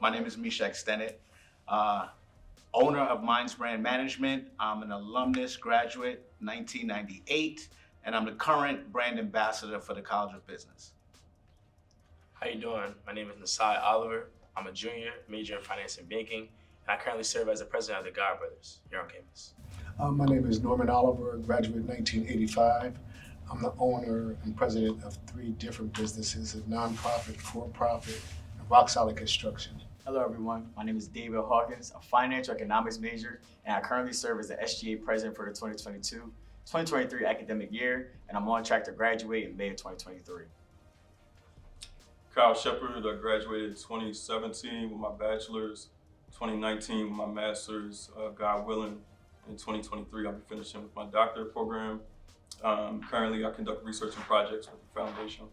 My name is Mishak Stennett, uh, owner of Minds Brand Management. I'm an alumnus graduate, 1998, and I'm the current brand ambassador for the College of Business. How you doing? My name is Nasai Oliver. I'm a junior, major in finance and banking, and I currently serve as the president of the God Brothers here on campus. My name is Norman Oliver, graduate 1985. I'm the owner and president of 3 different businesses, a nonprofit, for-profit, and rock-solid construction. Hello everyone, my name is David Hawkins, a financial economics major, and I currently serve as the SGA president for the 2022-2023 academic year, and I'm on track to graduate in May of 2023. Kyle Shepard, I graduated 2017 with my bachelor's, 2019 with my master's, God willing. In 2023, I'll be finishing with my doctorate program. Currently, I conduct research and projects with the foundation.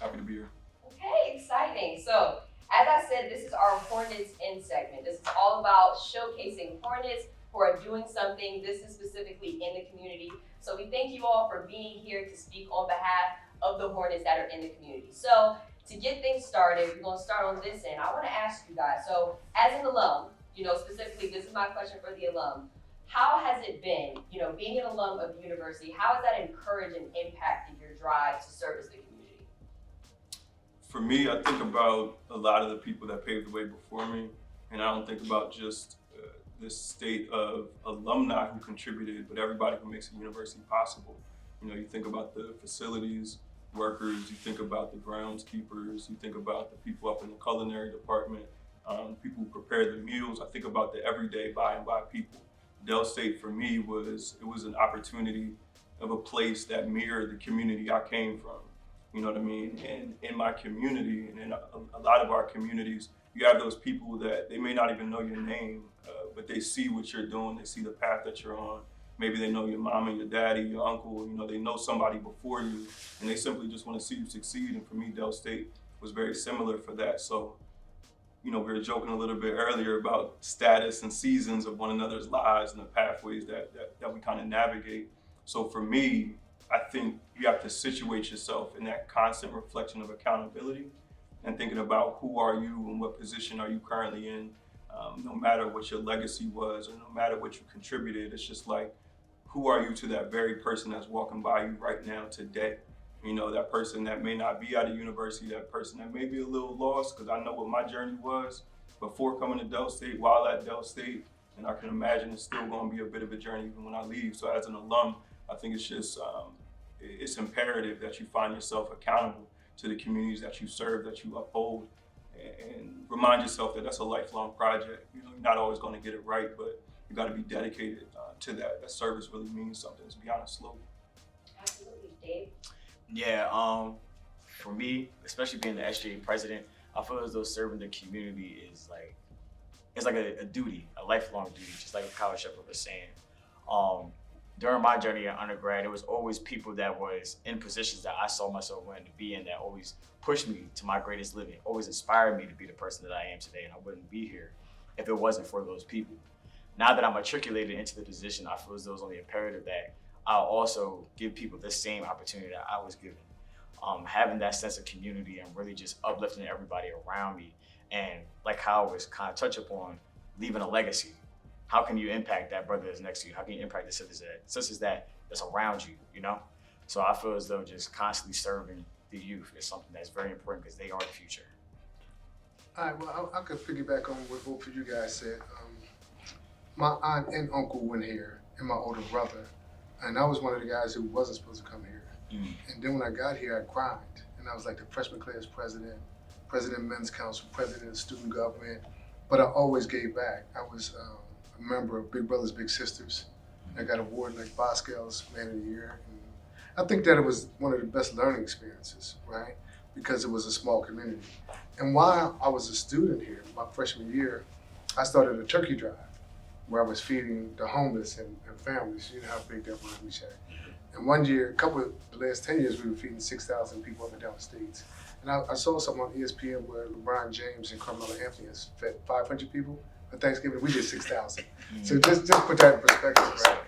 Happy to be here. Okay, exciting. So, as I said, this is our Hornets In segment. This is all about showcasing Hornets who are doing something, this is specifically in the community. So we thank you all for being here to speak on behalf of the Hornets that are in the community. So to get things started, we're gonna start on this end. I wanna ask you guys, so as an alum, specifically, this is my question for the alum. How has it been, being an alum of the university, how has that encouraged and impacted your drive to service the community? For me, I think about a lot of the people that paved the way before me, and I don't think about just this state of alumni who contributed, but everybody who makes the university possible. You think about the facilities workers, you think about the groundskeepers, you think about the people up in the culinary department, people who prepare the meals. I think about the everyday by and by people. Dell State for me was an opportunity of a place that mirrored the community I came from. You know what I mean? And in my community, and in a lot of our communities, you have those people that they may not even know your name, but they see what you're doing, they see the path that you're on. Maybe they know your mom and your daddy, your uncle, they know somebody before you, and they simply just want to see you succeed. And for me, Dell State was very similar for that. So, we were joking a little bit earlier about status and seasons of one another's lives and the pathways that we kind of navigate. So for me, I think you have to situate yourself in that constant reflection of accountability and thinking about who are you and what position are you currently in, no matter what your legacy was or no matter what you contributed. It's just like, who are you to that very person that's walking by you right now today? That person that may not be at a university, that person that may be a little lost, because I know what my journey was before coming to Dell State, while at Dell State, and I can imagine it's still going to be a bit of a journey even when I leave. So as an alum, I think it's just, it's imperative that you find yourself accountable to the communities that you serve, that you uphold, and remind yourself that that's a lifelong project. You're not always going to get it right, but you got to be dedicated to that. That service really means something. It's beyond a slogan. Absolutely, Dave. Yeah, for me, especially being the SGA president, I feel as though serving the community is like a duty, a lifelong duty, just like Kyle Shepard was saying. During my journey at undergrad, there was always people that was in positions that I saw myself wanting to be in, that always pushed me to my greatest living, always inspired me to be the person that I am today, and I wouldn't be here if it wasn't for those people. Now that I'm matriculated into the position, I feel as though it's only imperative that I'll also give people the same opportunity that I was given. Having that sense of community and really just uplifting everybody around me, and like Kyle was kind of touch upon, leaving a legacy. How can you impact that brother that's next to you? How can you impact the sisters that's around you, So I feel as though just constantly serving the youth is something that's very important because they are the future. All right, well, I could piggyback on what both of you guys said. My aunt and uncle went here, and my older brother, and I was one of the guys who wasn't supposed to come here. And then when I got here, I cried, and I was like the freshman class president, president of men's council, president of student government, but I always gave back. I was a member of Big Brothers Big Sisters. I got awarded like Boscale's Man of the Year. And I think that it was one of the best learning experiences, right? Because it was a small community. And while I was a student here, my freshman year, I started a turkey drive where I was feeding the homeless and families. You know how big that was, Michelle. And one year, the last 10 years, we were feeding 6,000 people up and down the states. And I saw something on ESPN where LeBron James and Carmelo Anthony has fed 500 people for Thanksgiving. We did 6,000. So just put that in perspective, right?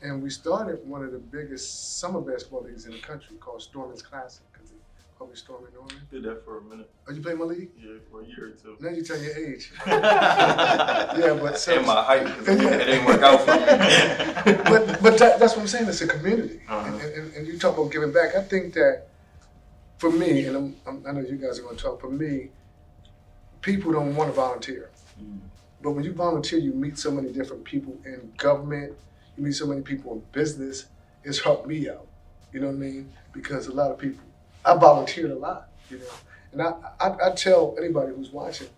And we started one of the biggest summer basketball leagues in the country called Storming's Classic, because Hope you Stormy Norman. Did that for a minute. Oh, you play my league? Yeah, for a year or two. Now you tell your age. Yeah, but so, And my height, 'cause it didn't work out for me. but that's what I'm saying. It's a community, Uh-huh. and you talk about giving back. I think that for me, and I know you guys are going to talk. For me, people don't want to volunteer, but when you volunteer, you meet so many different people in government. You meet so many people in business. It's helped me out. You know what I mean? Because a lot of people, I volunteered a lot. You know, and I tell anybody who's watching.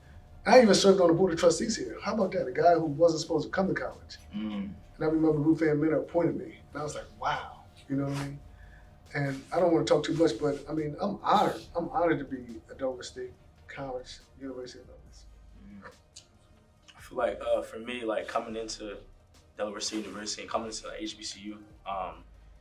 I even served on the board of trustees here. How about that? A guy who wasn't supposed to come to college. And I remember Ruth Ann Minner appointed me. And I was like, wow. You know what I mean? And I don't want to talk too much, but I mean, I'm honored. I'm honored to be at Delaware State College, University of Delaware. I feel like for me, like coming into Delaware State University and coming into HBCU,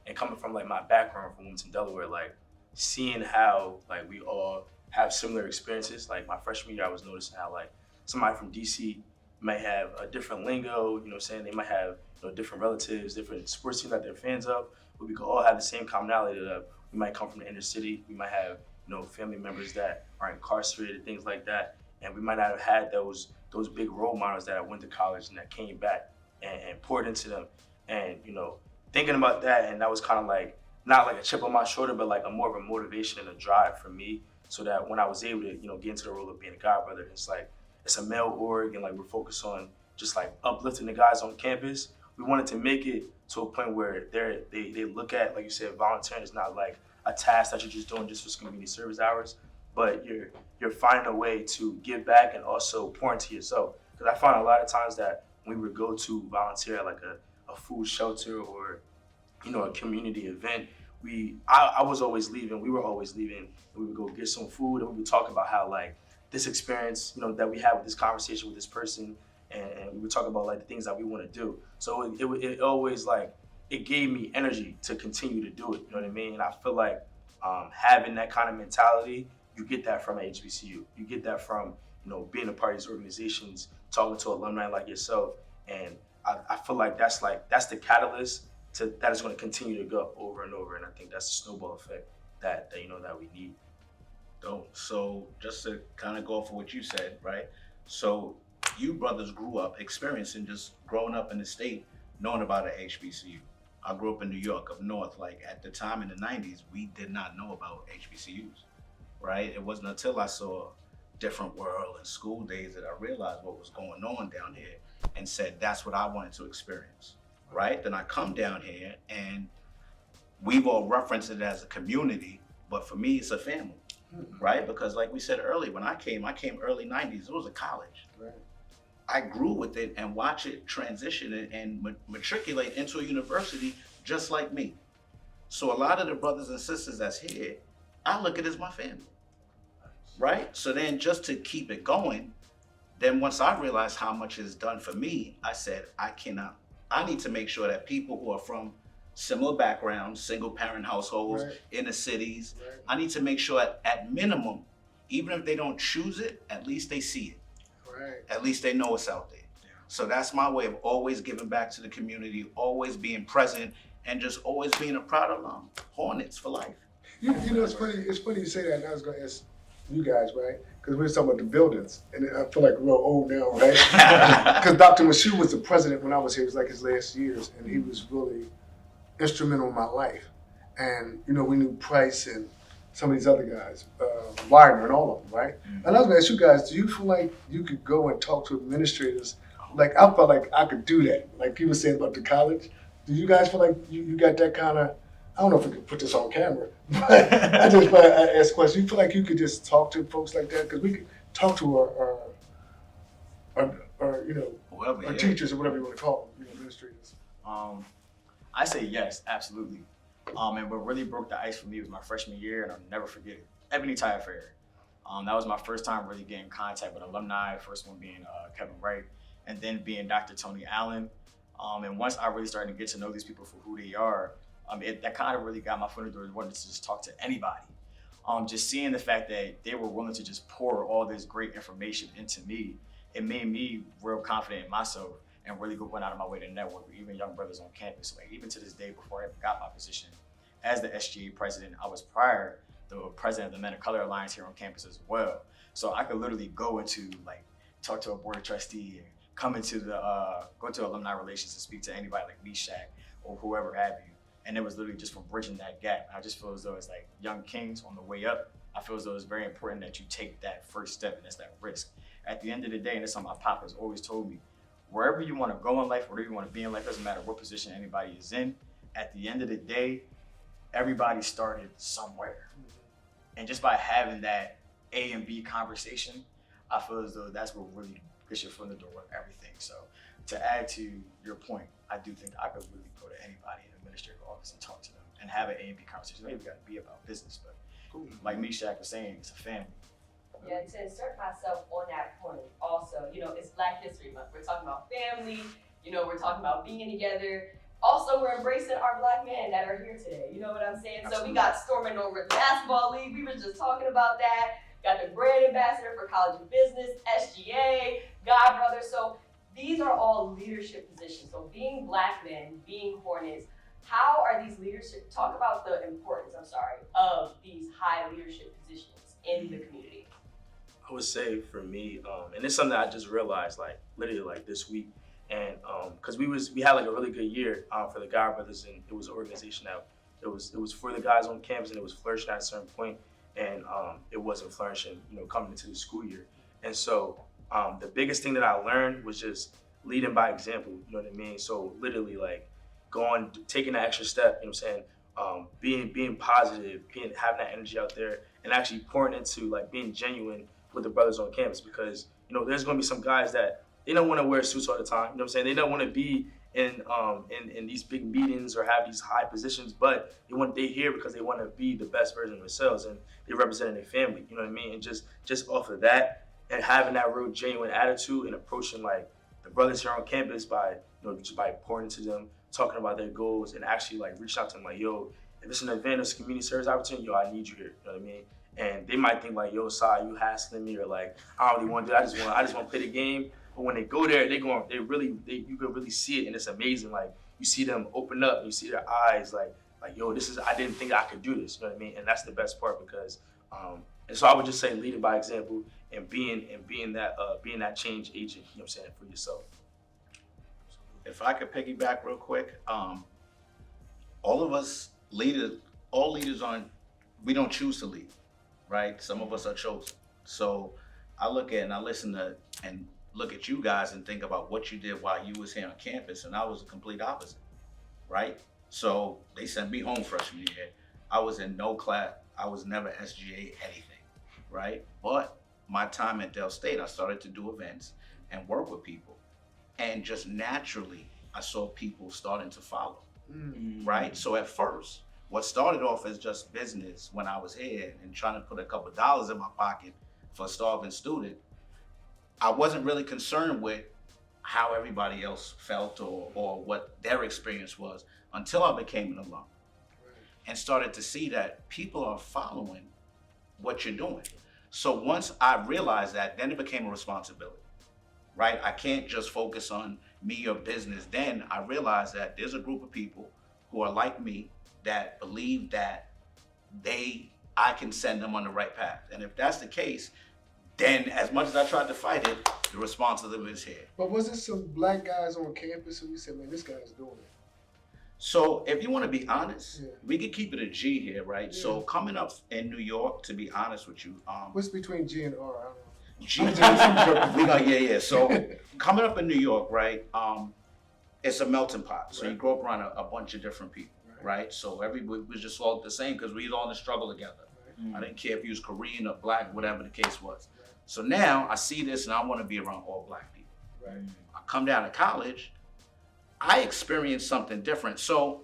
and coming from like my background from Wilmington, Delaware, like seeing how like we all have similar experiences. Like my freshman year, I was noticing how like somebody from DC may have a different lingo, you know what I'm saying? They might have, you know, different relatives, different sports teams that they're fans of, but we could all have the same commonality that we might come from the inner city. We might have, you know, family members that are incarcerated, things like that. And we might not have had those big role models that went to college and that came back and poured into them. And, you know, thinking about that, and that was kind of like, not like a chip on my shoulder, but like more of a motivation and a drive for me, so that when I was able to, you know, get into the role of being a godbrother, it's like, it's a male org, and like we're focused on just like uplifting the guys on campus. We wanted to make it to a point where they look at, like you said, volunteering is not like a task that you're just doing just for community service hours, but you're finding a way to give back and also pour into yourself. Because I find a lot of times that when we would go to volunteer at like a food shelter or, you know, a community event, I was always leaving, we were always leaving, and we would go get some food, and we would talk about how like this experience, you know, that we had with this conversation with this person, and we would talk about like the things that we want to do. So it always like, it gave me energy to continue to do it, you know what I mean? And I feel like having that kind of mentality, you get that from HBCU. You get that from, you know, being a part of these organizations, talking to alumni like yourself, and I feel like that's the catalyst that is going to continue to go over and over, and I think that's the snowball effect that you know that we need. Dope. So just to kind of go off of what you said, right? So you brothers grew up experiencing just growing up in the state, knowing about an HBCU. I grew up in New York, up north. Like at the time in the 90s, we did not know about HBCUs, right? It wasn't until I saw Different World and School Days that I realized what was going on down here and said, that's what I wanted to experience, right? Then I come down here and we've all referenced it as a community, but for me, it's a family. Right? Because like we said earlier, when I came early 90s, it was a college. Right. I grew with it and watch it transition and matriculate into a university just like me. So a lot of the brothers and sisters that's here, I look at as my family, right? So then just to keep it going, then once I realized how much it's done for me, I said, I need to make sure that people who are from similar backgrounds, single parent households, Right. inner cities. Right. I need to make sure at minimum, even if they don't choose it, at least they see it. Right. At least they know it's out there. Yeah. So that's my way of always giving back to the community, always being present, and just always being a proud alum. Hornets for life. You know, it's funny you say that, and I was going to ask you guys, right? Because we were talking about the buildings, and I feel like we're old now, right? Because Dr. Mashu was the president when I was here. It was like his last years, and he was really instrumental in my life. And, you know, we knew Price and some of these other guys, Widener and all of them, right? And I was gonna ask you guys, do you feel like you could go and talk to administrators? Like, I felt like I could do that. Like you were saying about the college. Do you guys feel like you got that kind of, I don't know if we could put this on camera, but I ask questions. You feel like you could just talk to folks like that? Because we could talk to our you know, Whoever, our yeah. teachers or whatever you want to call them, you know, administrators. I say yes, absolutely. And what really broke the ice for me was my freshman year, and I'll never forget it. Ebony Tire Fair. That was my first time really getting in contact with alumni, first one being Kevin Wright, and then being Dr. Tony Allen. And once I really started to get to know these people for who they are, that kind of really got my foot in the door, wanted to just talk to anybody. Just seeing the fact that they were willing to just pour all this great information into me, it made me real confident in myself and really going out of my way to network with even young brothers on campus. Like even to this day, before I ever got my position as the SGA president, I was prior the president of the Men of Color Alliance here on campus as well. So I could literally go into like talk to a board trustee and come into the go to alumni relations and speak to anybody like Meshach or whoever have you. And it was literally just from bridging that gap. I just feel as though it's like young kings on the way up. I feel as though it's very important that you take that first step, and that's that risk. At the end of the day, and it's something my pop has always told me, wherever you want to go in life, wherever you want to be in life, doesn't matter what position anybody is in, at the end of the day, everybody started somewhere. And just by having that A and B conversation, I feel as though that's what really gets your foot in the door with everything. So to add to your point, I do think I could really go to anybody in the administrative office and talk to them and have an A and B conversation. Maybe got to be about business, but like Meshach was saying, it's a family. Yeah, to insert myself on that point also, it's Black History Month. We're talking about family, we're talking about being together. Also, we're embracing our Black men that are here today. You know what I'm saying? Absolutely. So we got storming over the basketball league. We were just talking about that. Got the brand ambassador for College of Business, SGA, God Brother. So these are all leadership positions. So being Black men, being Hornets, how are these leadership, talk about the importance, of these high leadership positions in the community. I would say for me, and it's something that I just realized, like literally like this week, and because we had like a really good year for the God Brothers, and it was an organization that it was for the guys on campus, and it was flourishing at a certain point, and it wasn't flourishing, coming into the school year. And so the biggest thing that I learned was just leading by example. You know what I mean? So literally like taking that extra step. You know what I'm saying? Being positive, having that energy out there, and actually pouring into like being genuine with the brothers on campus, because there's going to be some guys that they don't want to wear suits all the time. You know what I'm saying? They don't want to be in these big meetings or have these high positions, but they here because they want to be the best version of themselves, and they represent their family. You know what I mean? And just off of that, and having that real genuine attitude and approaching like the brothers here on campus by just by pouring into them, talking about their goals, and actually like reaching out to them like, yo, if it's an event or it's a community service opportunity, yo, I need you here. You know what I mean? And they might think like, yo, Sai, you hassling me, or like, I don't really want to do that. I just want to play the game. But when they go there, you can really see it, and it's amazing. Like you see them open up, and you see their eyes, like yo, I didn't think I could do this. You know what I mean? And that's the best part, because, and so I would just say leading by example and being that change agent. You know what I'm saying, for yourself. If I could piggyback real quick, all of us leaders, we don't choose to lead, right? Some of us are chosen. So I look at and I listen to and look at you guys and think about what you did while you was here on campus, and I was the complete opposite, right? So they sent me home freshman year. I was in no class. I was never SGA anything, right? But my time at Del State, I started to do events and work with people. And just naturally, I saw people starting to follow, right? So at first, what started off as just business when I was here and trying to put a couple dollars in my pocket for a starving student, I wasn't really concerned with how everybody else felt or what their experience was until I became an alum and started to see that people are following what you're doing. So once I realized that, then it became a responsibility, right? I can't just focus on me or business. Then I realized that there's a group of people who are like me that believe that I can send them on the right path. And if that's the case, then as much as I tried to fight it, the responsibility is here. But was there some Black guys on campus who you said, man, this guy's doing it? So if you want to be honest, Yeah. we could keep it a G here, right? Yeah. So coming up in New York, to be honest with you, What's between G and R? I don't know. Yeah. So coming up in New York, right? It's a melting pot. So you Right. grow up around a bunch of different people, right? So everybody was just all the same because we was all in the struggle together. I didn't care if you was Korean or Black, whatever the case was. Right. So now I see this and I want to be around all Black people. Right. I come down to college, I experienced something different. So,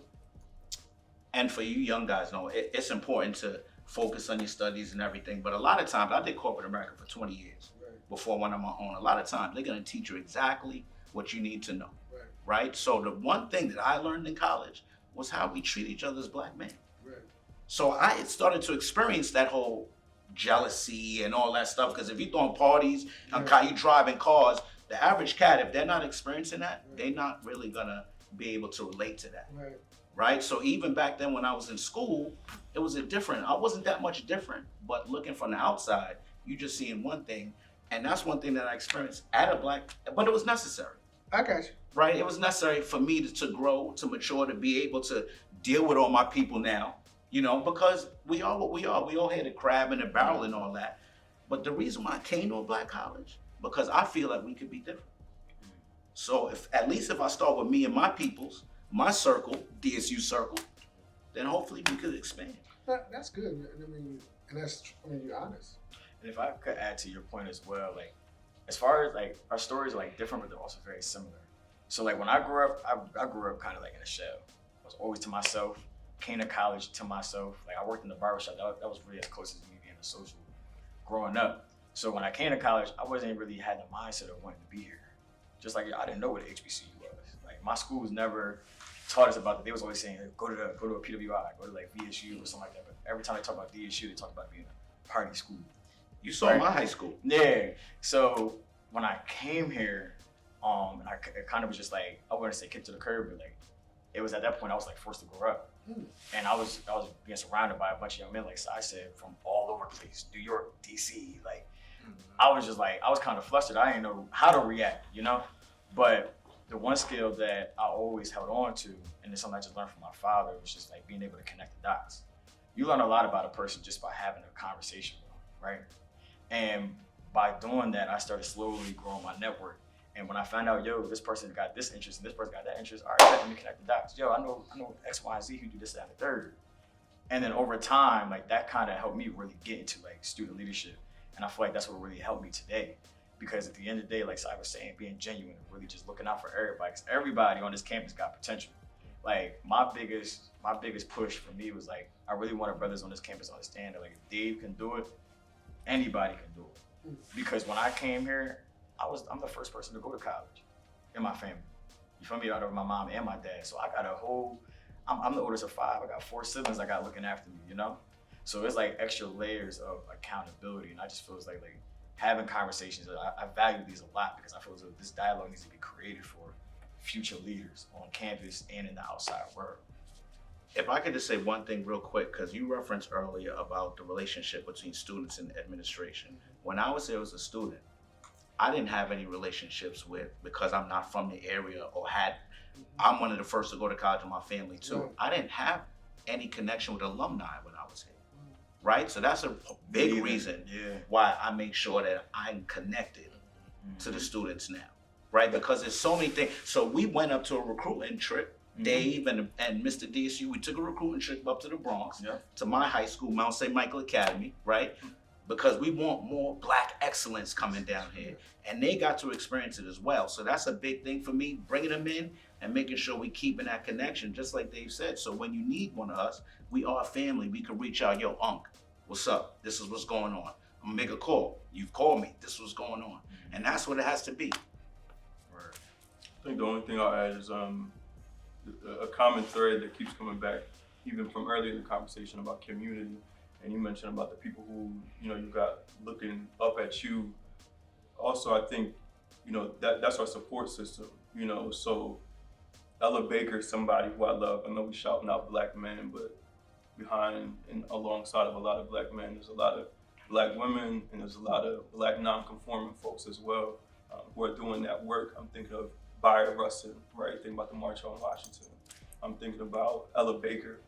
and for you young guys know, it's important to focus on your studies and everything. But a lot of times, I did corporate America for 20 years Right. before I went on my own. A lot of times, they're going to teach you exactly what you need to know, Right. right? So the one thing that I learned in college was how we treat each other as Black men. Right. So I had started to experience that whole jealousy and all that stuff. Because if you're throwing parties, you driving cars, the average cat, if they're not experiencing that, they're not really gonna be able to relate to that. Right. right? So even back then when I was in school, it was I wasn't that much different, but looking from the outside, you just seeing one thing. And that's one thing that I experienced at but it was necessary, I got you. right? It was necessary for me to grow, to mature, to be able to deal with all my people now, because we are what we are. We all had a crab in a barrel and all that. But the reason why I came to a black college, because I feel like we could be different. So at least if I start with me and my peoples, my circle, DSU circle, then hopefully we could expand. That's good. You're honest. And if I could add to your point as well, like as far as like our stories are like different, but they're also very similar. So like when I grew up, I grew up kind of like in a shell. I was always to myself. Came to college to myself. Like I worked in the barbershop. That was really as close as me being a social growing up. So when I came to college, I wasn't really had the mindset of wanting to be here. Just like I didn't know what a HBCU was. Like my schools never taught us about that. They was always saying go to a PWI, go to like VSU or something like that. But every time they talk about DSU, they talk about being a party school. You saw Right. my high school. Yeah. So when I came here, and it kind of was just like I wouldn't say kicked to the curb, but like it was at that point I was like forced to grow up, and I was being surrounded by a bunch of young men, like I said, from all over the place, New York, DC. Like I was just like I was kind of flustered. I didn't know how to react, But the one skill that I always held on to, and it's something I just learned from my father, was just like being able to connect the dots. You learn a lot about a person just by having a conversation with them, right? And by doing that, I started slowly growing my network. And when I found out, this person got this interest and this person got that interest, all right, let me connect the dots. I know X, Y, and Z who do this, that, and the third. And then over time, like that kind of helped me really get into like student leadership. And I feel like that's what really helped me today. Because at the end of the day, like I was saying, being genuine and really just looking out for everybody. Because everybody on this campus got potential. Like my biggest push for me was like, I really wanted brothers on this campus to understand that like if Dave can do it, anybody can do it. Because when I came here, I'm the first person to go to college in my family. You feel me? Out of my mom and my dad. So I got I'm the oldest of 5. I got 4 siblings I got looking after me, So it's like extra layers of accountability. And I just feel like having conversations, I value these a lot because I feel as though this dialogue needs to be created for future leaders on campus and in the outside world. If I could just say one thing real quick, because you referenced earlier about the relationship between students and administration. When I was there as a student, I didn't have any relationships because I'm not from the area I'm one of the first to go to college in my family too. I didn't have any connection with alumni when I was here, right? So that's a big reason why I make sure that I'm connected to the students now, right? Because there's so many things. So we went up to a recruiting trip, Dave and Mr. DSU, we took a recruiting trip up to the Bronx, to my high school, Mount St. Michael Academy, right? Because we want more Black excellence coming down here. And they got to experience it as well. So that's a big thing for me, bringing them in and making sure we keeping that connection, just like Dave said. So when you need one of us, we are a family. We can reach out, Unc, what's up? This is what's going on. I'm gonna make a call. You've called me. This is what's going on. And that's what it has to be. I think the only thing I'll add is a common thread that keeps coming back, even from earlier in the conversation about community. And you mentioned about the people who, you got looking up at you. Also, I think, that's our support system, so Ella Baker is somebody who I love. I know we shouting out Black men, but behind and alongside of a lot of Black men, there's a lot of Black women and there's a lot of Black non-conforming folks as well who are doing that work. I'm thinking of Byron Rustin, right? Thinking about the March on Washington. I'm thinking about Ella Baker.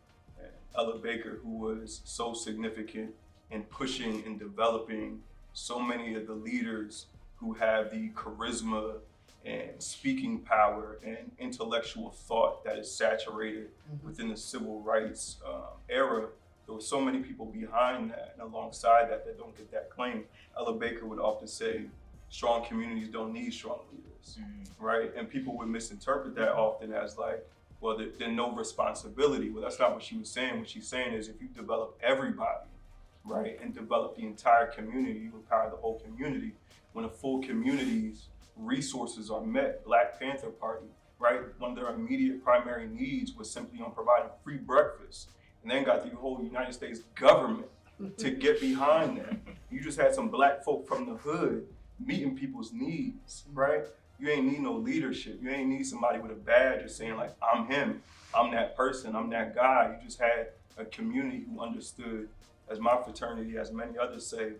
Ella Baker, who was so significant in pushing and developing so many of the leaders who have the charisma and speaking power and intellectual thought that is saturated within the civil rights era. There were so many people behind that and alongside that don't get that claim. Ella Baker would often say, strong communities don't need strong leaders, right? And people would misinterpret that often as like, well, there's no responsibility. Well, that's not what she was saying. What she's saying is if you develop everybody, right, and develop the entire community, you empower the whole community. When a full community's resources are met, Black Panther Party, right, one of their immediate primary needs was simply on providing free breakfast, and then got the whole United States government to get behind that. You just had some Black folk from the hood meeting people's needs, right? You ain't need no leadership. You ain't need somebody with a badge or saying like, I'm him, I'm that person, I'm that guy. You just had a community who understood, as my fraternity, as many others say,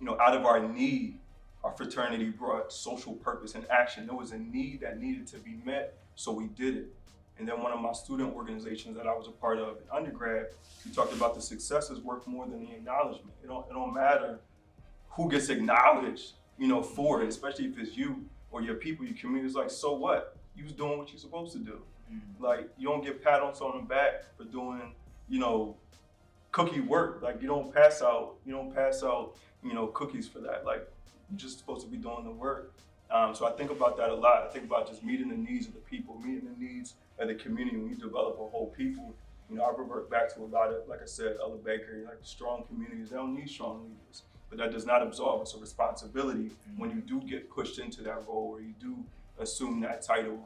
you know, out of our need, our fraternity brought social purpose and action. There was a need that needed to be met, so we did it. And then one of my student organizations that I was a part of in undergrad, we talked about the successes worth more than the acknowledgement. It don't matter who gets acknowledged, you know, for it, especially if it's you or your people, your community. It's like, so what? You was doing what you're supposed to do. Like, you don't get pat on the back for doing, you know, cookie work. Like, you don't pass out, you know, cookies for that. Like, you're just supposed to be doing the work. So I think about that a lot. I think about just meeting the needs of the people, meeting the needs of the community. When you develop a whole people, you know, I revert back to a lot of, like I said, Ella Baker, like strong communities, they don't need strong leaders. But that does not absolve us of responsibility when you do get pushed into that role or you do assume that title.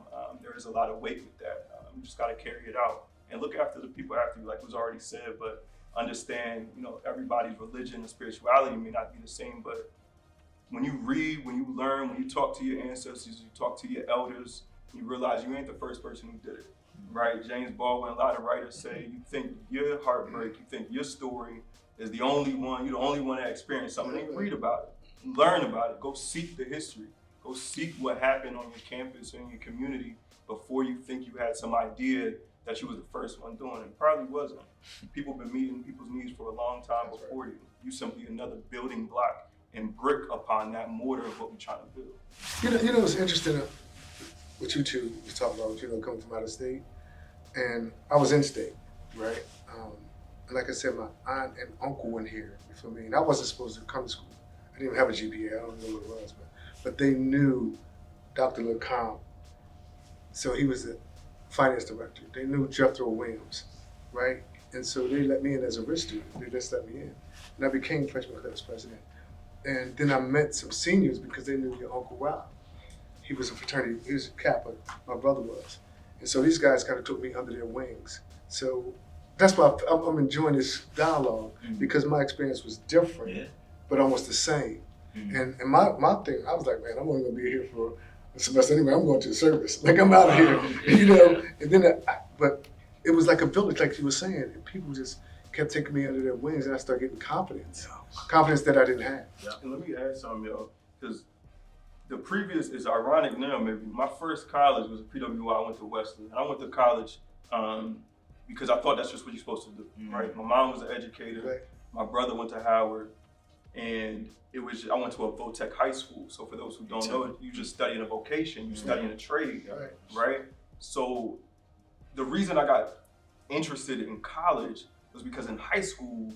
There is a lot of weight with that. You just got to carry it out and look after the people after you, like was already said, but understand, you know, everybody's religion and spirituality may not be the same, but when you read, when you learn, when you talk to your ancestors, you talk to your elders, you realize you ain't the first person who did it, right? James Baldwin, a lot of writers say, you think your heartbreak, you think your story is the only one, you're the only one that experienced something. Then read about it, learn about it, go seek the history, go seek what happened on your campus or in your community before you think you had some idea that you was the first one doing it. Probably wasn't. People been meeting people's needs for a long time before you. You simply another building block and brick upon that mortar of what we're trying to build. You know, it's interesting what you two was talking about, you know, coming from out of state. And I was in state, right? And like I said, my aunt and uncle went here, you feel me? And I wasn't supposed to come to school. I didn't even have a GPA, I don't know what it was, but they knew Dr. LeComte. So he was the finance director. They knew Jethro Williams, right? And so they let me in as a rich student. They just let me in. And I became freshman class president. And then I met some seniors because they knew your Uncle Rob. He was a fraternity, he was a Kappa, my brother was. And so these guys kind of took me under their wings. So that's why I'm enjoying this dialogue because my experience was different, but almost the same. And my thing, I was like, man, I'm only gonna be here for a semester anyway. I'm going to the service. Like I'm out of here, you know. And then, but it was like a village, like you were saying. And people just kept taking me under their wings, and I started getting confidence that I didn't have. And let me add something, y'all, because the previous is ironic now. Maybe my first college was a PWI. I went to Wesley, and I went to college because I thought that's just what you're supposed to do, right? My mom was an educator. Right. My brother went to Howard, and I went to a Votech high school. So for those who don't know, you just studying a vocation, you studying a trade, right? So the reason I got interested in college was because in high school,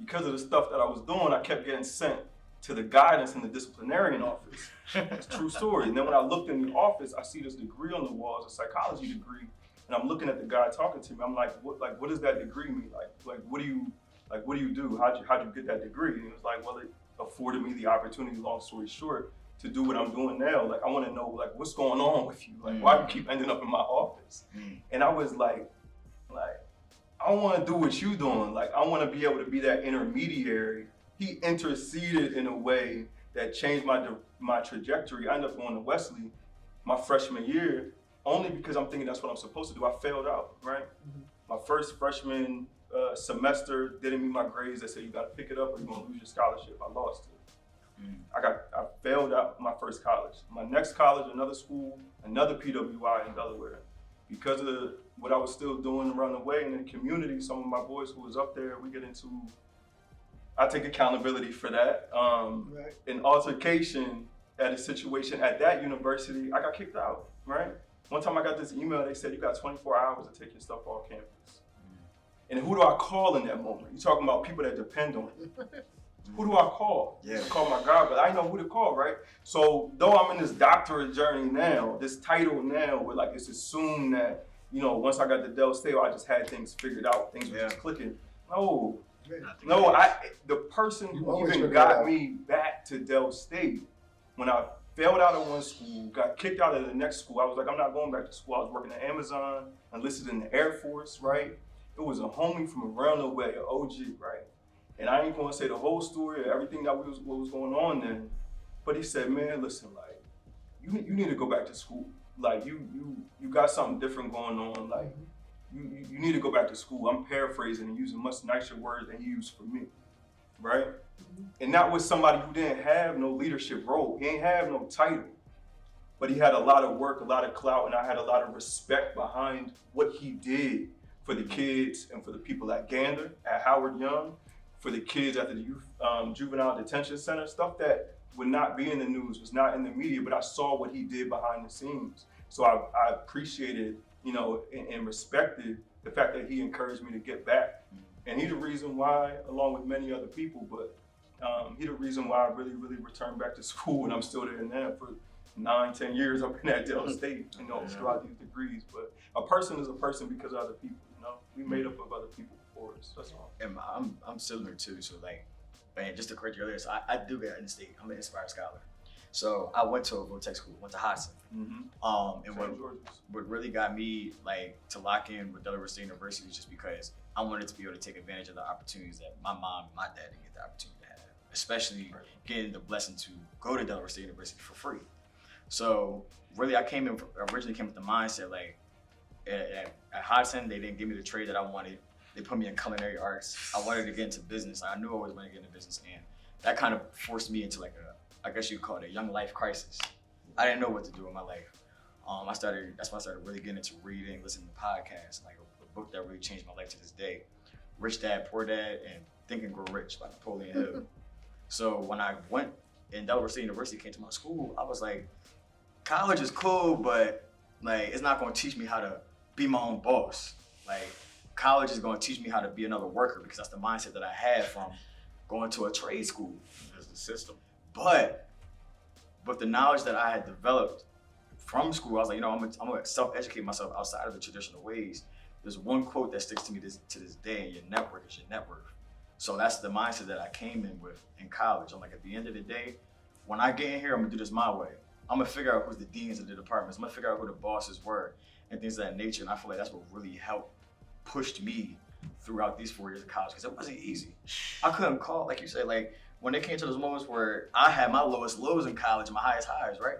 because of the stuff that I was doing, I kept getting sent to the guidance in the disciplinarian office. It's a true story. And then when I looked in the office, I see this degree on the wall, it's a psychology degree, and I'm looking at the guy talking to me. I'm like, what does that degree mean? Like, what do you do? How'd you get that degree? And he was like, well, it afforded me the opportunity, long story short, to do what I'm doing now. Like, I want to know, like, what's going on with you? Like, why do you keep ending up in my office? And I was like, I want to do what you doing. Like, I want to be able to be that intermediary. He interceded in a way that changed my trajectory. I ended up going to Wesley my freshman year only because I'm thinking that's what I'm supposed to do. I failed out, right? My first freshman semester didn't meet my grades. They said, you got to pick it up or you're going to lose your scholarship. I lost it. I failed out my first college. My next college, another school, another PWI in Delaware. Because of what I was still doing around the way in the community, some of my boys who was up there, I take accountability for that. An altercation at a situation at that university, I got kicked out, right? One time I got this email, they said, you got 24 hours to take your stuff off campus. And who do I call in that moment? You're talking about people that depend on you. Who do I call? I call my God, but I know who to call, right? So though I'm in this doctorate journey now, this title now, where like it's assumed that, you know, once I got to Del State, I just had things figured out, things were just clicking. No, the person who even got me back to Del State, when I failed out of one school, got kicked out of the next school, I was like, I'm not going back to school. I was working at Amazon, enlisted in the Air Force, right? It was a homie from around the way, an OG, right? And I ain't gonna say the whole story or everything that what was going on then, but he said, man, listen, like, you need to go back to school. Like you got something different going on. Like you need to go back to school. I'm paraphrasing and using much nicer words than he used for me, right? And that was somebody who didn't have no leadership role. He ain't have no title, but he had a lot of work, a lot of clout, and I had a lot of respect behind what he did for the kids and for the people at Gander, at Howard Young, for the kids at the youth juvenile detention center, stuff that would not be in the news, was not in the media, but I saw what he did behind the scenes. So I appreciated, and respected the fact that he encouraged me to get back. And he's the reason why, along with many other people, but he's the reason why I really, really returned back to school, and I'm still there now for 9-10 years up in that Dell State, throughout these degrees. But a person is a person because of other people, We made up of other people before us, that's all. And I'm similar too, so like, man, just to correct you earlier, so I do get in-state, I'm an Inspired Scholar. So I went to a Vortex school, went to Hudson. And what really got me like to lock in with Delaware State University was just because I wanted to be able to take advantage of the opportunities that my mom and my dad didn't get the opportunity to have, especially getting the blessing to go to Delaware State University for free. So really, I originally came with the mindset like at Hudson, they didn't give me the trade that I wanted. They put me in culinary arts. I wanted to get into business. I knew I was going to get into business, and that kind of forced me into like I guess you'd call it a young life crisis. I didn't know what to do in my life. That's why I started really getting into reading, listening to podcasts, like a book that really changed my life to this day, Rich Dad, Poor Dad, and Think and Grow Rich by Napoleon Hill. So when I went and Delaware State University came to my school, I was like, college is cool, but like it's not going to teach me how to be my own boss. Like college is going to teach me how to be another worker because that's the mindset that I had from going to a trade school. That's the system. But the knowledge that I had developed from school, I was like, I'm gonna self-educate myself outside of the traditional ways. There's one quote that sticks to me to this day: "Your network is your net worth." So that's the mindset that I came in with in college. I'm like, at the end of the day, when I get in here, I'm gonna do this my way. I'm gonna figure out who's the deans of the departments. I'm gonna figure out who the bosses were and things of that nature. And I feel like that's what really helped pushed me throughout these 4 years of college because it wasn't easy. I couldn't call, like you said, like when it came to those moments where I had my lowest lows in college and my highest highs, right?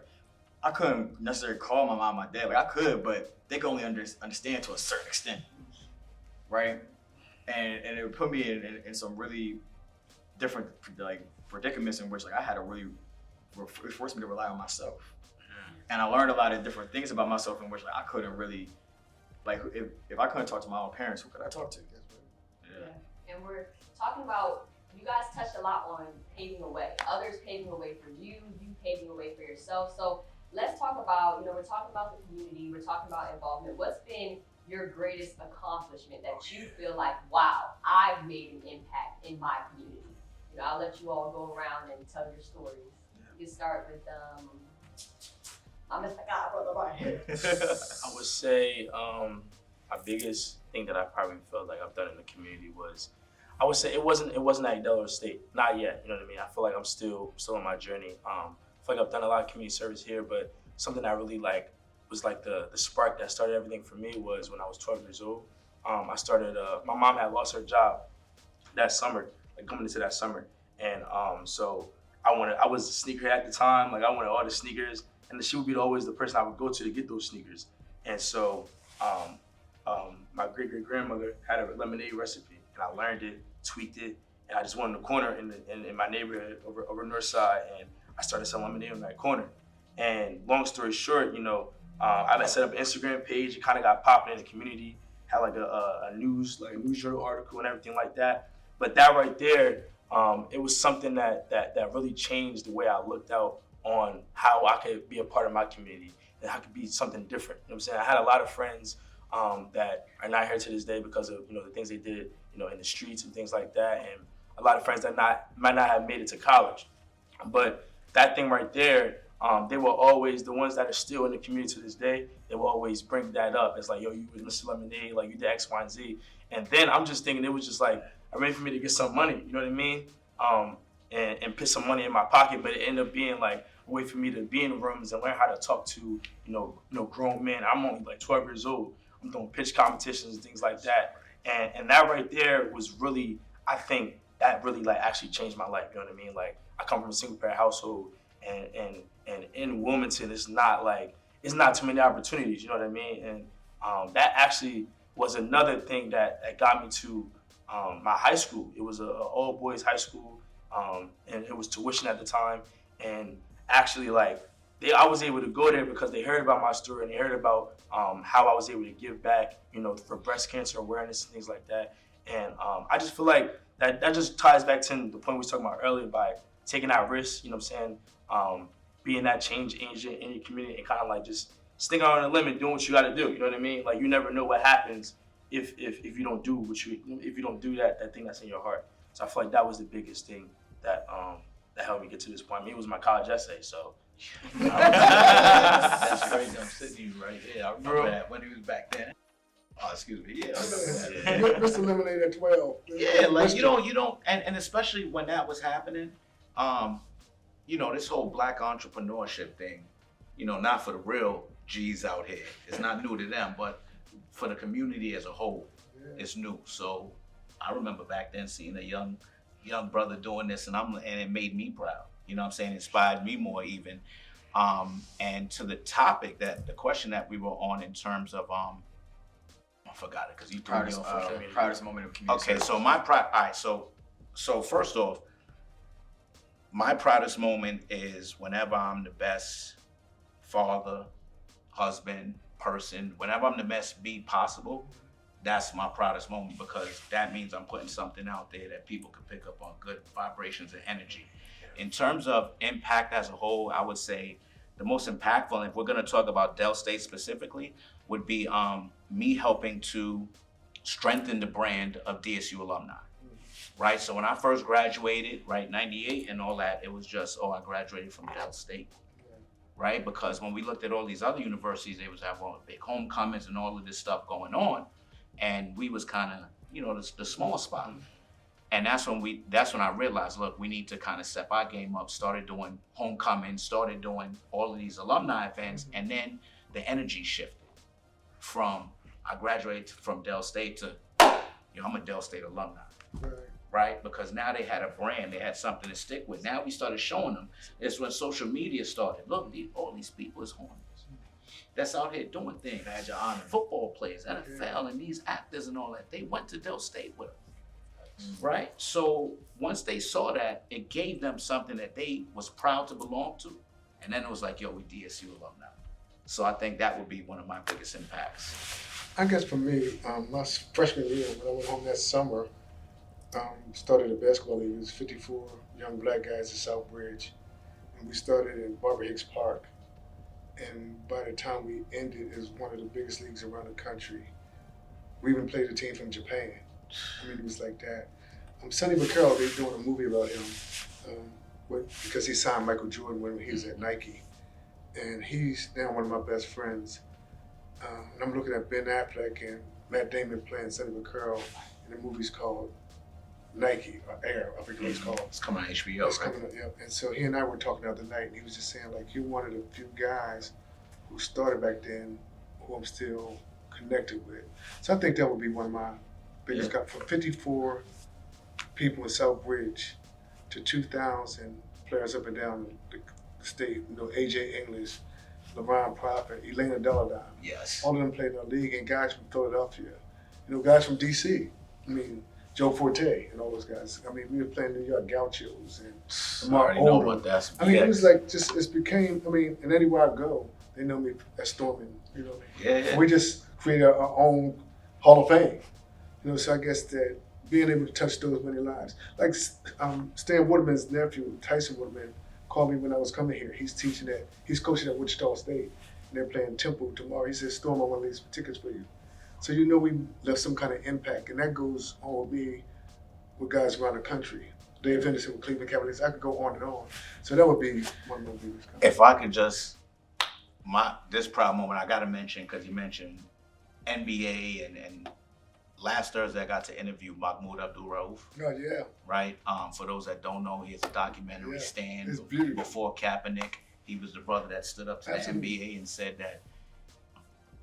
I couldn't necessarily call my mom, my dad. Like I could, but they could only understand to a certain extent, right? And it would put me in some really different like predicaments in which like I had to really it forced me to rely on myself. And I learned a lot of different things about myself in which like I couldn't really, like if I couldn't talk to my own parents, who could I talk to? Yeah. And we're talking about, you guys touched a lot on paving a way, others paving a way for you, you paving a way for yourself. So let's talk about, we're talking about the community, we're talking about involvement. What's been your greatest accomplishment that you feel like, wow, I've made an impact in my community? I'll let you all go around and tell your stories. You can start with I'm Mr. God, brother, right? I would say my biggest thing that I probably felt like I've done in the community was, I would say it wasn't at Delaware State, not yet. You know what I mean? I feel like I'm still on my journey. I feel like I've done a lot of community service here, but something I really like was like the spark that started everything for me was when I was 12 years old. I started. My mom had lost her job that summer, like coming into that summer, and so I was a sneakerhead at the time. Like I wanted all the sneakers. And she would be always the person I would go to get those sneakers. And so my great-great-grandmother had a lemonade recipe, and I learned it, tweaked it, and I just went in the corner in my neighborhood over North Side, and I started selling lemonade on that corner. And long story short, I set up an Instagram page. It kind of got popping in the community, had like a news journal article and everything like that. But that right there, it was something that really changed the way I looked out on how I could be a part of my community and I could be something different. You know what I'm saying? I had a lot of friends that are not here to this day because of the things they did in the streets and things like that, and a lot of friends that might not have made it to college. But that thing right there, they were always the ones that are still in the community to this day. They will always bring that up. It's like, yo, you was Mr. Lemonade, like you did X, Y, and Z. And then I'm just thinking it was just like a way for me to get some money. You know what I mean? And put some money in my pocket, but it ended up being like a way for me to be in rooms and learn how to talk to, grown men. I'm only like 12 years old. I'm doing pitch competitions and things like that. And that right there was really, I think that really like actually changed my life. You know what I mean? Like I come from a single parent household, and in Wilmington, it's not too many opportunities. You know what I mean? And that actually was another thing that got me to my high school. It was a all boys high school, and it was tuition at the time. And actually, I was able to go there because they heard about my story and they heard about how I was able to give back, for breast cancer awareness and things like that. And I just feel like that just ties back to the point we was talking about earlier by taking that risk, you know what I'm saying? Being that change agent in your community and kind of just sticking out on the limit, doing what you got to do. You know what I mean? Like, you never know what happens if you don't do if you don't do that thing that's in your heart. So I feel like that was the biggest thing that helped me get to this point. I mean, it was my college essay, so. That's crazy. I'm sitting you right there. I remember that when he was back then. Oh, excuse me. Yeah. Mr. Lemonade at 12. Yeah, like you don't, and especially when that was happening, this whole black entrepreneurship thing, not for the real G's out here. It's not new to them, but for the community as a whole, it's new. So I remember back then seeing a young brother doing this, and it made me proud. You know what I'm saying? Inspired me more even. And to the topic the question that we were on in terms of I forgot it because you threw me off. Proudest moment of community. Okay, service. so my pride. All right, so first off, my proudest moment is whenever I'm the best father, husband, person. Whenever I'm the best be possible, that's my proudest moment because that means I'm putting something out there that people can pick up on good vibrations and energy. In terms of impact as a whole, I would say the most impactful, and if we're going to talk about Del State specifically, would be me helping to strengthen the brand of DSU alumni, right? So when I first graduated, right, 98 and all that, it was just, I graduated from Del State, right? Because when we looked at all these other universities, they was having all the big homecomings and all of this stuff going on, and we was kind of, the small spot. And that's when I realized, look, we need to kind of step our game up, started doing homecoming, started doing all of these alumni events, and then the energy shifted from, I graduated from Del State to, I'm a Del State alumni, right? Because now they had a brand, they had something to stick with. Now we started showing them. It's when social media started. Look, all these people is Hornets. That's out here doing things. Badge of honor. Football players, NFL, and these actors and all that, they went to Del State with us. Right? So once they saw that, it gave them something that they was proud to belong to. And then it was like, we DSU alumni. So I think that would be one of my biggest impacts. I guess for me, my freshman year, when I went home that summer, started a basketball league. It was 54 young black guys at Southbridge. And we started in Barbara Hicks Park. And by the time we ended, it was one of the biggest leagues around the country. We even played a team from Japan. I mean, it was like that. Sonny Vaccaro, they're doing a movie about him because he signed Michael Jordan when he was at Nike. And he's now one of my best friends. And I'm looking at Ben Affleck and Matt Damon playing Sonny Vaccaro in a movie's called Nike, or Air, I forget what it's called. It's coming on HBO, It's coming up, yeah. And so he and I were talking the other night, and he was just saying, you're one of the few guys who started back then who I'm still connected with. So I think that would be one of my biggest, from 54 people in Southbridge to 2,000 players up and down the state, AJ English, LeBron Prophet, Elena Deladine. Yes. All of them played in the league, and guys from Philadelphia, guys from DC. I mean, Joe Forte and all those guys. I mean, we were playing New York Gauchos and I already know about that. I mean, it was it became, and anywhere I go, they know me as Stormin, Yeah. We just created our own Hall of Fame. So I guess that being able to touch those many lives. Like Stan Waterman's nephew, Tyson Waterman, called me when I was coming here. He's coaching at Wichita State, and they're playing Temple tomorrow. He said, Storm, I want to leave some tickets for you. So we left some kind of impact, and that goes on with me with guys around the country. Dave Henderson with Cleveland Cavaliers. I could go on and on. So that would be one of my biggest. If I could just, this proud moment I got to mention, because you mentioned NBA and last Thursday, I got to interview Mahmoud Abdul-Rauf. Oh, yeah. Right? For those that don't know, he has a documentary, Stand, it's beautiful. Before Kaepernick. He was the brother that stood up to Absolutely. the NBA and said that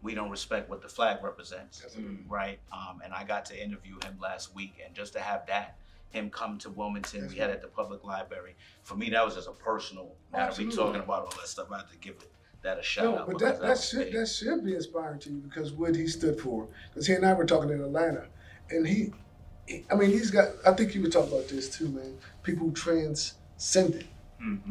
we don't respect what the flag represents, Absolutely. right? And I got to interview him last week, and just to have that him come to Wilmington. That's We had right. at the public library. For me, that was just a personal. Now that we Absolutely. talking about all that stuff, I have to give that a shout No, out. but because that was should big. that should be inspiring to you because what he stood for. Because he and I were talking in Atlanta, and I mean, he's got. I think you were talking about this too, man. People who transcended,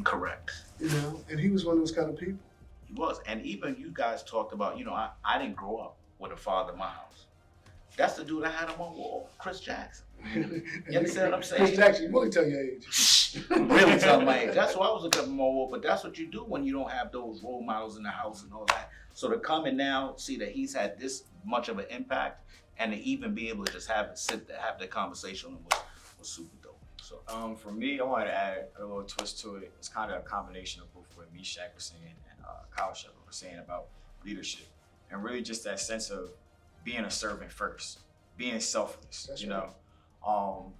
Correct. you know, and he was one of those kind of people. He was, and even you guys talked about. I didn't grow up with a father in my house. That's the dude I had on my wall, Chris Jackson. You understand what I'm saying? Chris Jackson, you really tell your age. Really telling my age. That's why I was looking up on my wall, but that's what you do when you don't have those role models in the house and all that. So to come and now see that he's had this much of an impact and to even be able to just have the conversation was super dope. So For me, I wanted to add a little twist to it. It's kind of a combination of both what Meshach was saying and Kyle Shepard was saying about leadership, and really just that sense of being a servant first, being selfless. That's you right. know,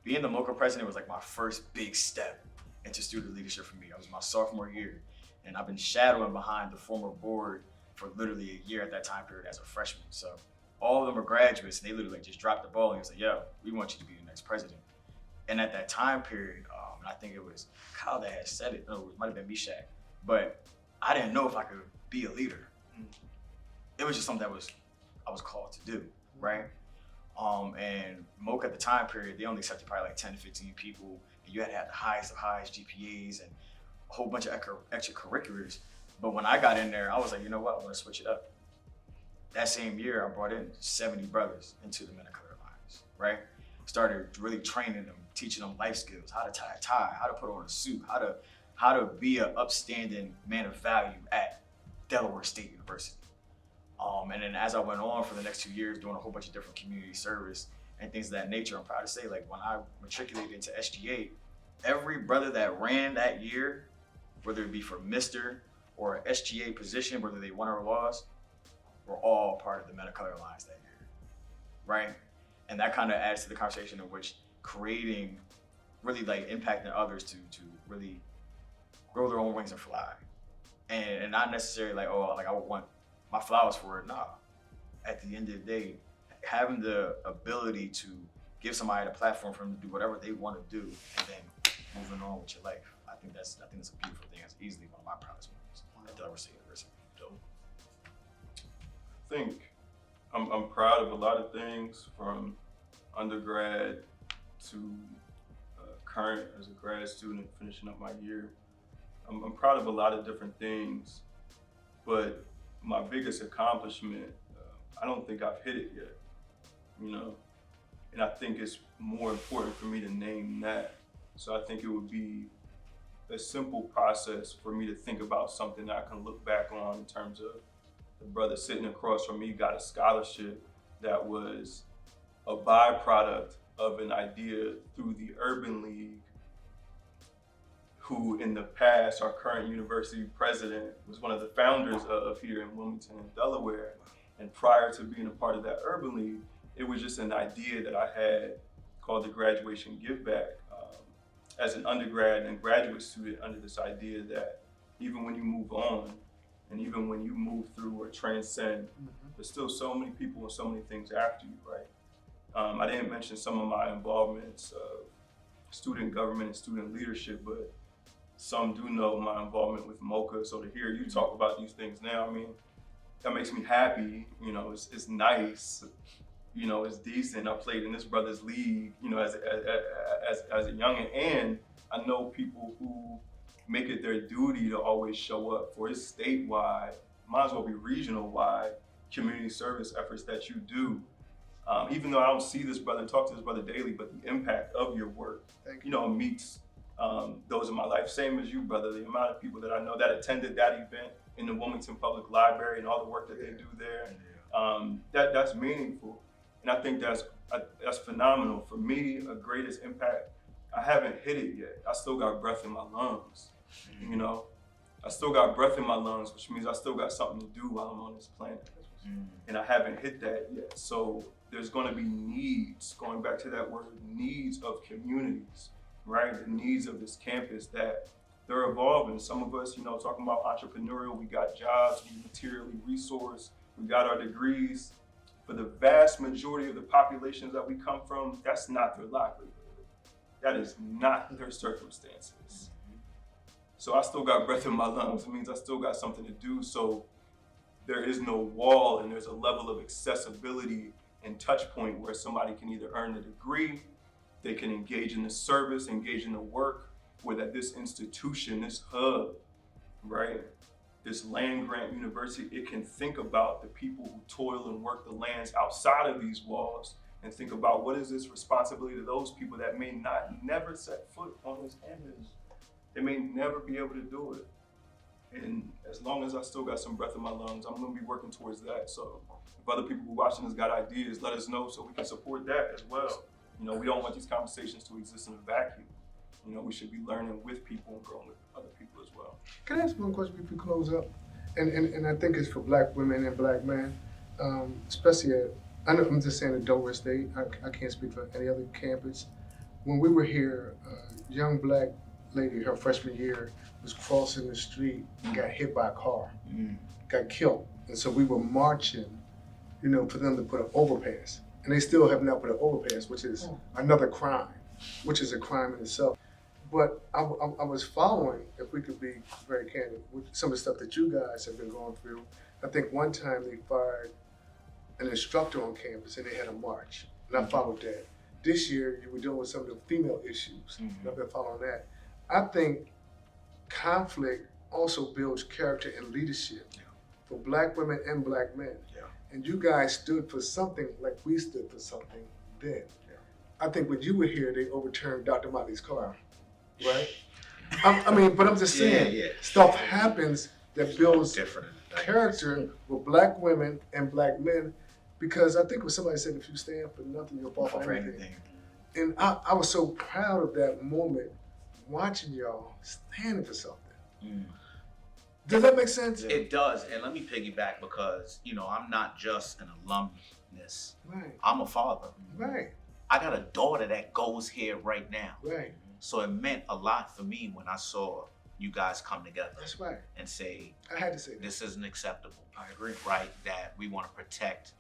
being the MOCA president was like my first big step into student leadership for me. I was my sophomore year, and I've been shadowing behind the former board for literally a year at that time period as a freshman. So all of them are graduates, and they literally just dropped the ball and was like, "Yo, we want you to be the next president." And at that time period, and I think it was Kyle that had said it. No, it might have been Meshach, but I didn't know if I could be a leader. It was just something that I was called to do, right? And MOCA at the time period, they only accepted probably like 10 to 15 people, and you had to have the highest of highs GPAs and a whole bunch of extracurriculars. But when I got in there, I was like, you know what, I'm gonna switch it up. That same year, I brought in 70 brothers into the Men of Color Alliance, right? Started really training them, teaching them life skills, how to tie a tie, how to put on a suit, how to be an upstanding man of value at Delaware State University. And then as I went on for the next 2 years, doing a whole bunch of different community service and things of that nature, I'm proud to say, like when I matriculated into SGA, every brother that ran that year, whether it be for Mr. or an SGA position, whether they won or lost, were all part of the Men of Color Alliance that year, right? And that kind of adds to the conversation in which creating, really like impacting others to really grow their own wings and fly. And not necessarily like, oh, like I would want my flowers for it. Nah. At the end of the day, having the ability to give somebody the platform for them to do whatever they want to do and then moving on with your life. I think that's a beautiful thing. It's easily one of my proudest moments at Delaware State University. Dope. I think I'm proud of a lot of things from undergrad to current as a grad student finishing up my year. I'm proud of a lot of different things, but my biggest accomplishment, I don't think I've hit it yet, you know? And I think it's more important for me to name that. So I think it would be a simple process for me to think about something that I can look back on in terms of the brother sitting across from me got a scholarship that was a byproduct of an idea through the Urban League, who in the past, our current university president, was one of the founders of here in Wilmington, Delaware. And prior to being a part of that Urban League, it was just an idea that I had called the Graduation Give Back as an undergrad and graduate student, under this idea that even when you move on and even when you move through or transcend, there's still so many people and so many things after you, right? I didn't mention some of my involvements of student government and student leadership, but some do know my involvement with MOCA. So to hear you talk about these things now, I mean, that makes me happy. You know, it's nice. You know, it's decent. I played in this brother's league, you know, as a youngin', and I know people who make it their duty to always show up for his statewide, might as well be regional-wide community service efforts that you do. Even though I don't see this brother, talk to this brother daily, but the impact of your work, you know, meets those in my life. Same as you, brother. The amount of people that I know that attended that event in the Wilmington Public Library and all the work that they do there, that's meaningful. And I think that's phenomenal. For me, a greatest impact, I haven't hit it yet. I still got breath in my lungs, you know? I still got breath in my lungs, which means I still got something to do while I'm on this planet. And I haven't hit that yet. So there's gonna be needs, going back to that word, needs of communities, right? The needs of this campus that they're evolving. Some of us, you know, talking about entrepreneurial, we got jobs, we materially resourced, we got our degrees. For the vast majority of the populations that we come from, that's not their livelihood. That is not their circumstances. So I still got breath in my lungs. It means I still got something to do. So there is no wall, and there's a level of accessibility and touch point where somebody can either earn a degree, they can engage in the service, engage in the work, or that this institution, this hub, right, this land-grant university, it can think about the people who toil and work the lands outside of these walls and think about what is this responsibility to those people that may never set foot on this campus. They may never be able to do it. And as long as I still got some breath in my lungs, I'm gonna be working towards that. So if other people who are watching this got ideas, let us know so we can support that as well. You know, we don't want these conversations to exist in a vacuum. You know, we should be learning with people and growing with other people as well. Can I ask one question before we close up? And I think it's for black women and black men, especially I know I'm just saying at Delaware State. I can't speak for any other campus. When we were here, a young black lady, her freshman year, was crossing the street and got hit by a car, got killed. And so we were marching, you know, for them to put an overpass. And they still have not put an overpass, which is another crime, which is a crime in itself. But I was following, if we could be very candid, with some of the stuff that you guys have been going through. I think one time they fired an instructor on campus and they had a march, and I followed that. This year, you were dealing with some of the female issues, and I've been following that. I think conflict also builds character and leadership for black women and black men. And you guys stood for something like we stood for something then. I think when you were here, they overturned Dr. Motley's car, right? I mean, but I'm just saying, stuff happens that builds Different. character with black women and black men, because I think what somebody said, if you stand for nothing, you'll fall for anything. And I was so proud of that moment, watching y'all standing for something. Does that make sense? It does, and let me piggyback because, you know, I'm not just an alumnus. Right, I'm a father. right, I got a daughter that goes here right now. right. So it meant a lot for me when I saw you guys come together That's right. and say, I had to say that. this isn't acceptable. I agree. Right? That we want to protect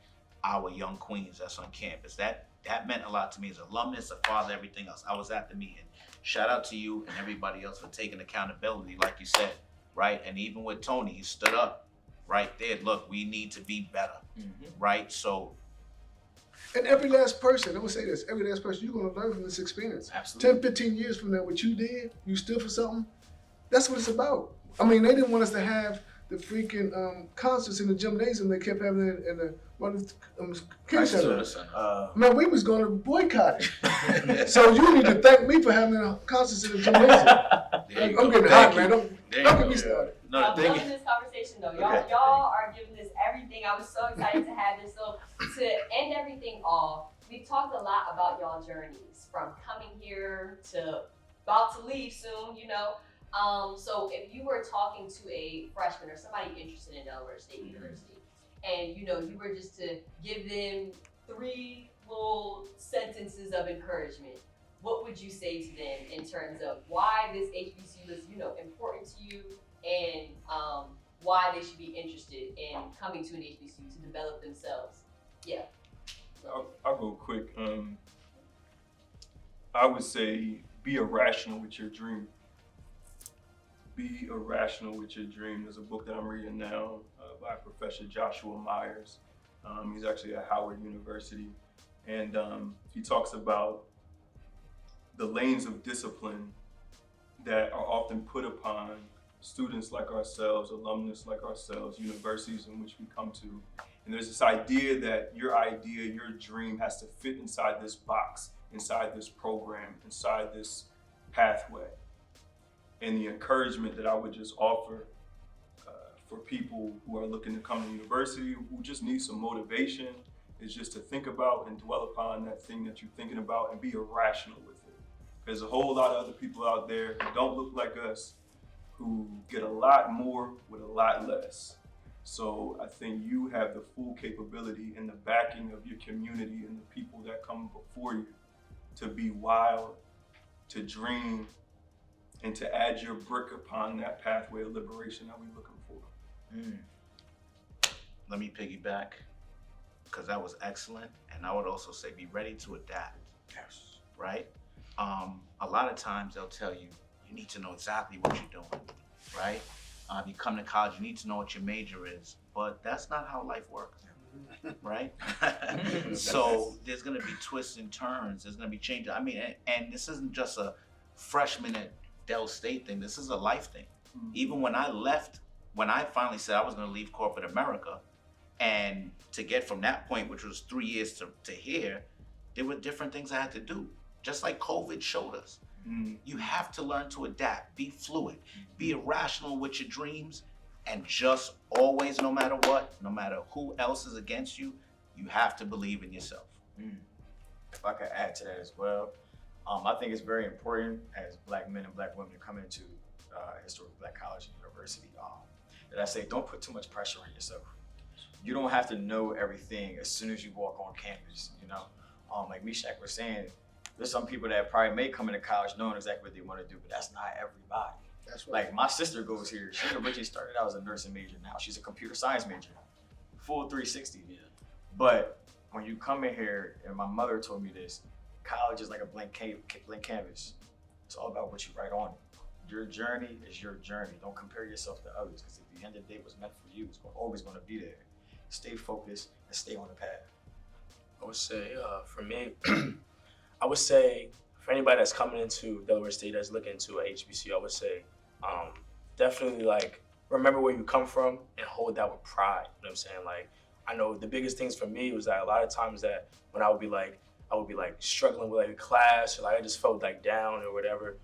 our young queens that's on campus. That meant a lot to me as an alumnus, a father, everything else. I was at the meeting. Shout out to you and everybody else for taking accountability, like you said, right? And even with Tony, he stood up right there. Look, we need to be better, right? So, And every last person, I'm gonna say this, every last person, you're gonna learn from this experience. absolutely. 10, 15 years from now, what you did, you stood for something, that's what it's about. I mean, they didn't want us to have the freaking concerts in the gymnasium they kept having in the King Center. Man, we was gonna boycott it. So you need to thank me for having the concerts in the gymnasium. There you I'm go. getting Thank hot, you. man. Don't There get you me go. started. No, I'm thank loving you. this conversation though. Y'all, Okay. y'all are giving this everything. I was so excited to have this. So to end everything off, we've talked a lot about y'all journeys from coming here to about to leave soon, you know. So if you were talking to a freshman or somebody interested in Delaware State University, and you know, you were just to give them 3 little sentences of encouragement, what would you say to them in terms of why this HBCU is, you know, important to you, and why they should be interested in coming to an HBCU to develop themselves? Yeah. I'll go quick. I would say be irrational with your dream. Be irrational with your dream. There's a book that I'm reading now by Professor Joshua Myers. He's actually at Howard University. And he talks about the lanes of discipline that are often put upon students like ourselves, alumnus like ourselves, universities in which we come to. And there's this idea that your dream has to fit inside this box, inside this program, inside this pathway. And the encouragement that I would just offer for people who are looking to come to university, who just need some motivation, is just to think about and dwell upon that thing that you're thinking about and be irrational with it. There's a whole lot of other people out there who don't look like us, who get a lot more with a lot less. So I think you have the full capability and the backing of your community and the people that come before you to be wild, to dream, and to add your brick upon that pathway of liberation that we're looking for. Let me piggyback, because that was excellent. And I would also say be ready to adapt. Yes. Right? a lot of times they'll tell you, you need to know exactly what you're doing, right? You come to college, you need to know what your major is, but that's not how life works, right? So there's gonna be twists and turns, there's gonna be changes. I mean, and this isn't just a freshman at Dell State thing, this is a life thing. Even when I left, when I finally said I was gonna leave corporate America, and to get from that point, which was 3 years to here, there were different things I had to do. Just like COVID showed us. You have to learn to adapt, be fluid, be irrational with your dreams, and just always, no matter what, no matter who else is against you, you have to believe in yourself. If I could add to that as well, I think it's very important as Black men and Black women come into historic Black college and university, that I say don't put too much pressure on yourself. You don't have to know everything as soon as you walk on campus, you know? Like Meshach was saying, there's some people that probably may come into college knowing exactly what they want to do, but that's not everybody. That's right. Like my sister goes here. She originally started out as a nursing major. Now she's a computer science major, full 360. Yeah. But when you come in here, and my mother told me this, college is like a blank canvas. It's all about what you write on it. Your journey is your journey. Don't compare yourself to others, because at the end of the day, what's meant for you is always going to be there. Stay focused and stay on the path. I would say, for me, I would say for anybody that's coming into Delaware State that's looking into a HBCU, I would say definitely like remember where you come from and hold that with pride. You know what I'm saying? Like I know the biggest things for me was that a lot of times that when I would be like struggling with like a class or like I just felt like down or whatever,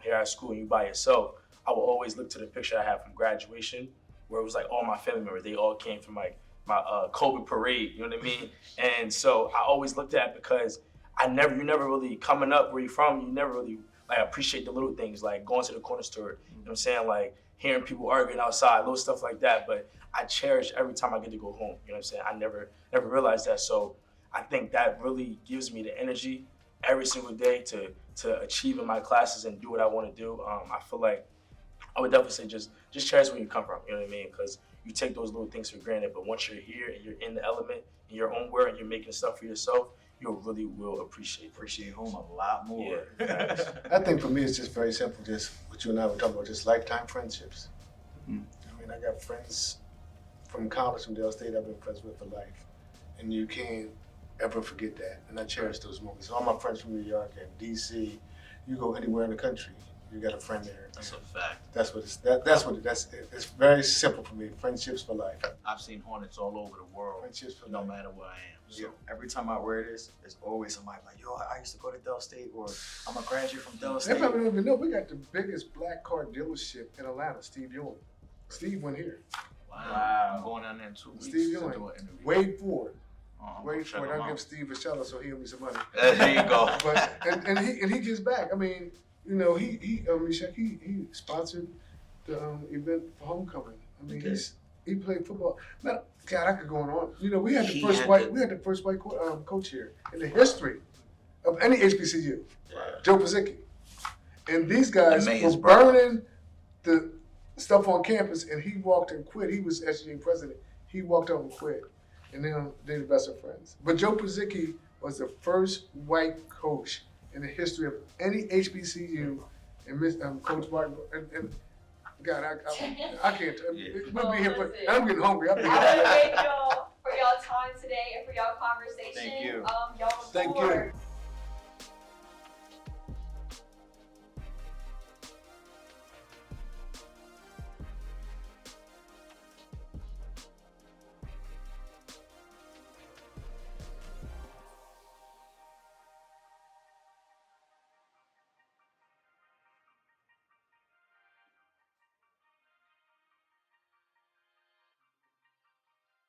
here at school and you by yourself, I would always look to the picture I had from graduation where it was like all my family members, they all came from like my COVID parade, you know what I mean? And so I always looked at it because you never really, coming up where you're from, you never really like appreciate the little things, like going to the corner store, you know what I'm saying? Like hearing people arguing outside, little stuff like that. But I cherish every time I get to go home, you know what I'm saying? I never realized that. So I think that really gives me the energy every single day to achieve in my classes and do what I want to do. I feel like I would definitely say just cherish where you come from, you know what I mean? Because you take those little things for granted, but once you're here and you're in the element, in your own world, and you're making stuff for yourself, you really will appreciate home a lot more. Yeah. I think for me it's just very simple, just what you and I were talking about, just lifetime friendships. I mean, I got friends from college, from Dell State, I've been friends with for life. And you can't ever forget that. And I cherish those moments. All my friends from New York and DC, you go anywhere in the country, you got a friend there. That's a fact. That's what it's very simple for me. Friendships for life. I've seen Hornets all over the world, Friendships for no life. matter where I am. So every time I wear this, there's always somebody like, yo, I used to go to Dell State, or I'm a graduate from Dell They State. probably don't even know we got the biggest black car dealership in Atlanta, Steve Ewing. Steve went here. Wow. I'm going down there in 2 weeks Steve to Ewing. do an interview. Wade Ford. I'm gonna Wade check Ford. them I'll out. give Steve a shout out so he'll me some money. There you go. But and he gives back. I mean, you know, he sponsored the event for homecoming. I mean, he played football. Man, God, I could go on. You know, we had the first white coach here in the history of any HBCU. Joe Pizicki. And these guys were burning the stuff on campus, and he walked and quit. He was SGA president. He walked out and quit, and then they're the best of friends. But Joe Pizicki was the first white coach in the history of any HBCU, and Coach Martin, and God, I can't. We'll be here, but I'm getting hungry. I want to thank y'all for y'all time today and for y'all conversation. Thank you. Y'all Thank you.